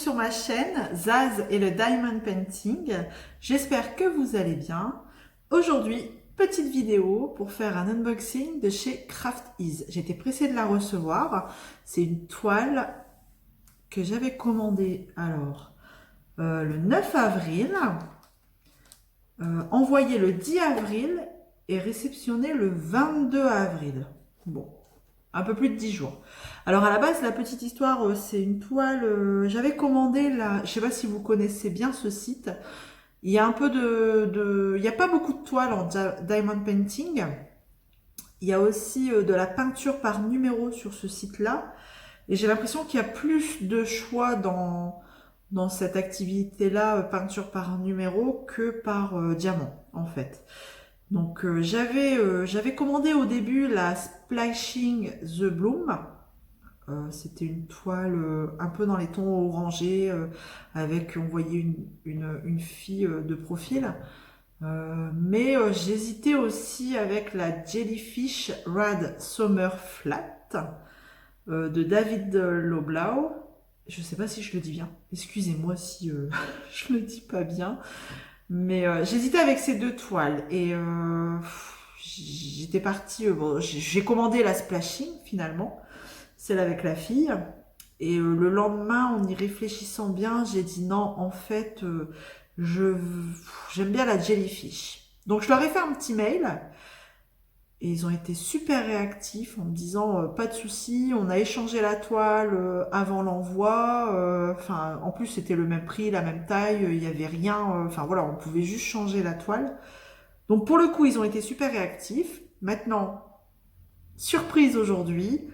sur ma chaîne Zaz et le Diamond Painting. J'espère que vous allez bien. Aujourd'hui, petite vidéo pour faire un unboxing de chez Craft Ease. J'étais pressée de la recevoir. C'est une toile que j'avais commandée le 9 avril, envoyée le 10 avril et réceptionnée le 22 avril. Bon, un peu plus de 10 jours. Alors à la base, la petite histoire, c'est une toile, j'avais commandé là, je sais pas si vous connaissez bien ce site. Il y a un peu il n'y a pas beaucoup de toiles en diamond painting. Il y a aussi de la peinture par numéro sur ce site-là. Et j'ai l'impression qu'il y a plus de choix dans cette activité-là, peinture par numéro, que par diamant, en fait. Donc j'avais commandé au début la Splashing the Bloom. C'était une toile un peu dans les tons orangés, avec, on voyait une fille de profil. Mais j'hésitais aussi avec la Jellyfish Rad Summer Flat de David Loblau. Je ne sais pas si je le dis bien. Excusez-moi si je le dis pas bien. Mais j'hésitais avec ces deux toiles. Et j'étais partie... bon, j'ai commandé la Splashing finalement. Celle avec la fille. Et le lendemain, en y réfléchissant bien, j'ai dit non, en fait, j'aime bien la Jellyfish. Donc je leur ai fait un petit mail. Et ils ont été super réactifs en me disant pas de souci, on a échangé la toile avant l'envoi. Enfin, en plus c'était le même prix, la même taille, il n'y avait rien. Enfin voilà, on pouvait juste changer la toile. Donc pour le coup, ils ont été super réactifs. Maintenant, surprise aujourd'hui,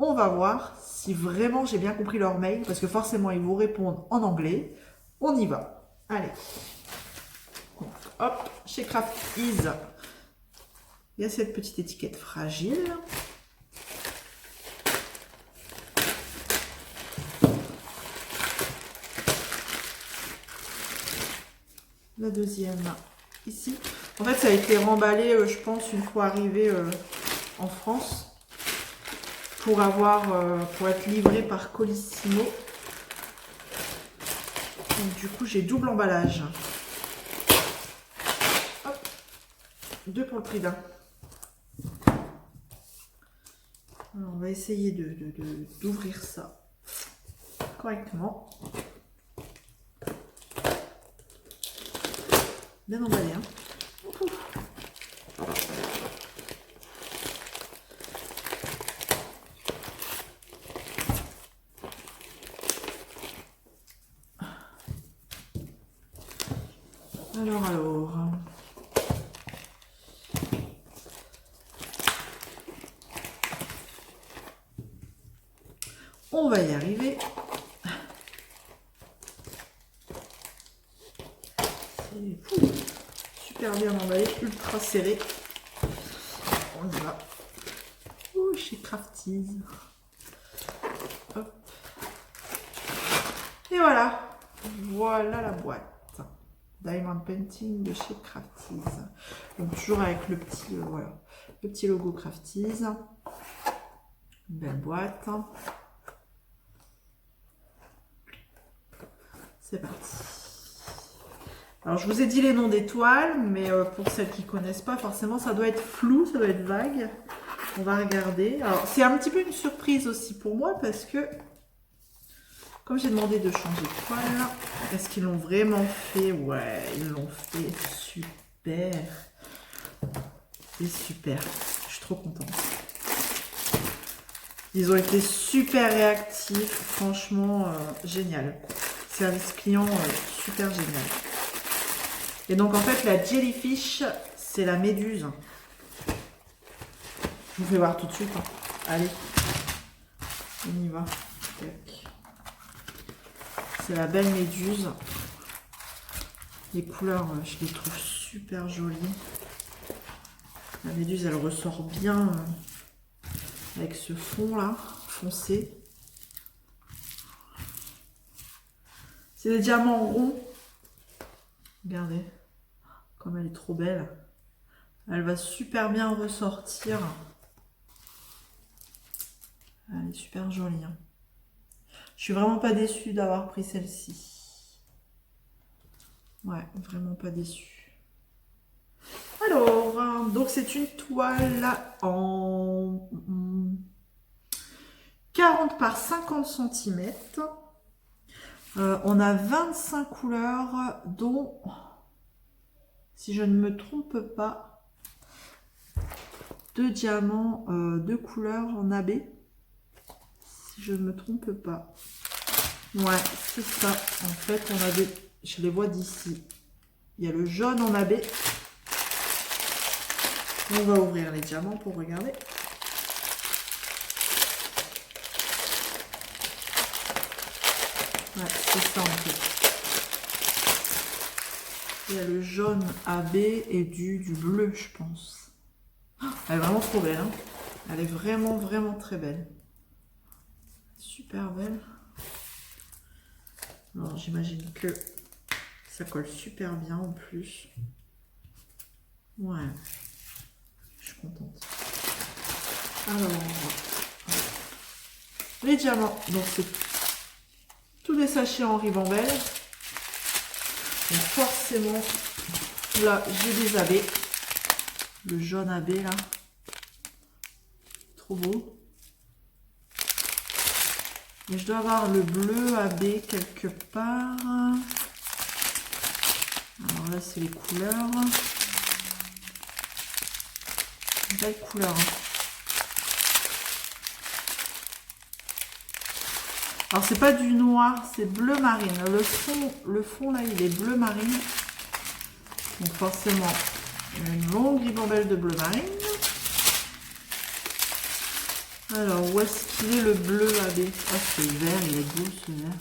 on va voir si vraiment j'ai bien compris leur mail, parce que forcément ils vous répondent en anglais. On y va. Allez. Donc, hop, chez Craft Ease. Il y a cette petite étiquette fragile. La deuxième, ici. En fait, ça a été remballé, je pense, une fois arrivé en France, pour être livré par Colissimo. Donc, du coup, j'ai double emballage. Hop. Deux pour le prix d'un. Alors, on va essayer d'ouvrir ça correctement. Bien emballé, hein. Alors. On va y arriver. C'est super bien emballé, ultra serré. On y va. Ouh, chez Craft Ease. Hop. Et voilà. Voilà la boîte. Diamond Painting de chez Craft Ease. Donc toujours avec le petit, voilà, le petit logo Craft Ease. Une belle boîte. C'est parti. Alors je vous ai dit les noms des toiles, mais pour celles qui ne connaissent pas, forcément ça doit être flou, ça doit être vague. On va regarder. Alors c'est un petit peu une surprise aussi pour moi parce que comme j'ai demandé de changer de toile, est-ce qu'ils l'ont vraiment fait? Ouais, ils l'ont fait. Super. C'est super. Je suis trop contente. Ils ont été super réactifs. Franchement, génial. Service client, super génial. Et donc en fait, la Jellyfish, c'est la méduse. Je vous fais voir tout de suite. Hein. Allez. On y va. C'est la belle méduse. Les couleurs, je les trouve super jolies. La méduse, elle ressort bien avec ce fond là, foncé. C'est des diamants ronds. Regardez, comme elle est trop belle. Elle va super bien ressortir. Elle est super jolie. Hein. Je suis vraiment pas déçue d'avoir pris celle-ci. Ouais, vraiment pas déçue. Alors, donc c'est une toile en 40 par 50 cm. On a 25 couleurs, dont, si je ne me trompe pas, 2 diamants, 2 couleurs en AB. Si je ne me trompe pas. Ouais, c'est ça. En fait, on a des... Je les vois d'ici. Il y a le jaune en AB. On va ouvrir les diamants pour regarder. Ouais, c'est ça en fait. Il y a le jaune AB et du bleu, je pense. Elle est vraiment trop belle, hein. Elle est vraiment, vraiment très belle. Super belle. Alors, j'imagine que ça colle super bien en plus. Ouais. Je suis contente. Alors, les diamants. Donc, c'est tous les sachets en ribambelle. Donc, forcément, là, j'ai des AB. Le jaune AB, là. Trop beau. Et je dois avoir le bleu AB quelque part. Alors là, c'est les couleurs. Belle couleur. Alors, c'est pas du noir, c'est bleu marine. Le fond, là, il est bleu marine. Donc, forcément, une longue ribambelle de bleu marine. Alors, où est-ce qu'il est le bleu AB? Ah, c'est vert, il est beau ce vert.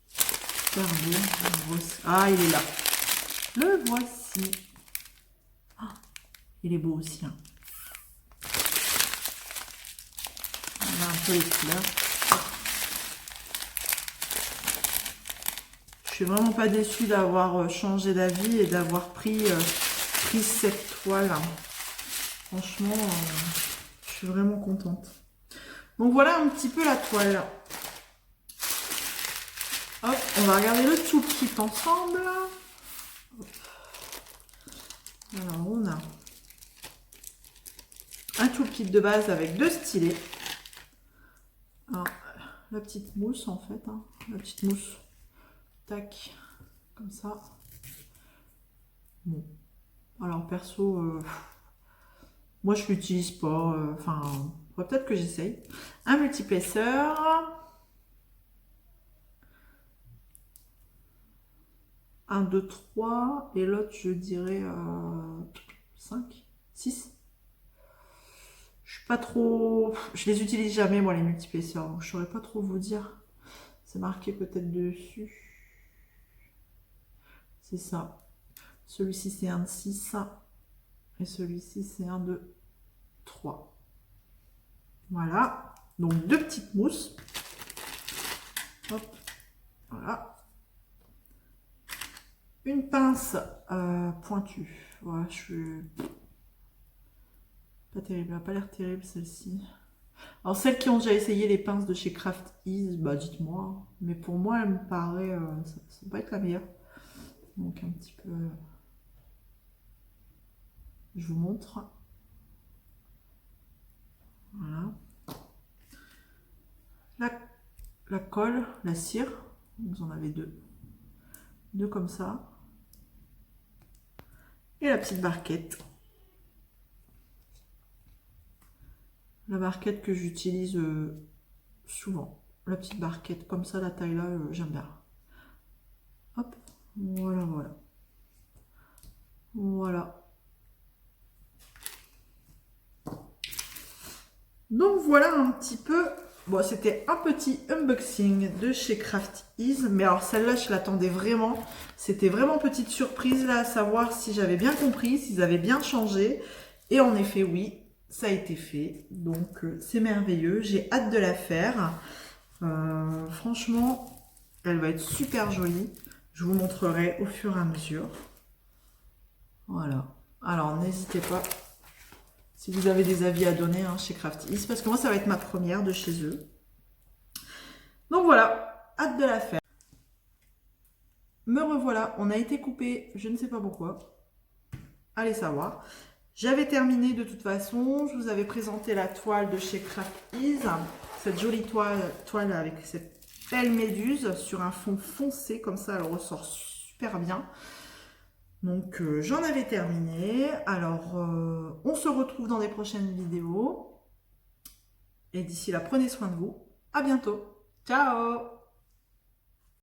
Super beau. Ah, il est là. Le voici. Ah, il est beau aussi. Hein. On a un peu les couleurs. Je suis vraiment pas déçue d'avoir changé d'avis et d'avoir pris cette toile. Franchement, je suis vraiment contente. Donc voilà un petit peu la toile. Hop, on va regarder le toolkit ensemble. Hop. Alors on a un toolkit de base avec 2 stylets. Alors, la petite mousse en fait, hein, la petite mousse. Tac, comme ça. Bon, alors perso, moi je l'utilise pas. Enfin, peut-être que j'essaye. Un multiplesseur. Un, 2, 3. Et l'autre, je dirais 5, 6. Je suis pas trop. Je les utilise jamais, moi, les multiplesseurs. Donc je saurais pas trop vous dire. C'est marqué peut-être dessus. C'est ça. Celui-ci, c'est un de 6. Et celui-ci, c'est un de 3. Voilà. Donc, 2 petites mousses. Hop. Voilà. Une pince pointue. Voilà, je suis... Pas terrible. Elle n'a pas l'air terrible, celle-ci. Alors, celles qui ont déjà essayé les pinces de chez Craft Ease, bah, dites-moi. Mais pour moi, elle me paraît... ça va pas être la meilleure. Donc un petit peu, je vous montre. Voilà. La colle, la cire, vous en avez 2. 2 comme ça. Et la petite barquette. La barquette que j'utilise souvent. La petite barquette, comme ça, la taille là, j'aime bien. Hop, voilà, voilà. Voilà. Donc voilà un petit peu. Bon, c'était un petit unboxing de chez Craft Ease. Mais alors celle-là, je l'attendais vraiment. C'était vraiment petite surprise là, à savoir si j'avais bien compris, s'ils avaient bien changé. Et en effet, oui, ça a été fait. Donc c'est merveilleux. J'ai hâte de la faire. Franchement, elle va être super jolie. Je vous montrerai au fur et à mesure. Voilà. Alors, n'hésitez pas. Si vous avez des avis à donner chez Craft Ease, parce que moi, ça va être ma première de chez eux. hâte de la faire. Me revoilà, on a été coupé, je ne sais pas pourquoi. Allez savoir. J'avais terminé de toute façon, je vous avais présenté la toile de chez Craft Ease, cette jolie toile avec cette belle méduse sur un fond foncé, comme ça elle ressort super bien. Donc j'en avais terminé, alors on se retrouve dans des prochaines vidéos, et d'ici là prenez soin de vous, à bientôt, ciao!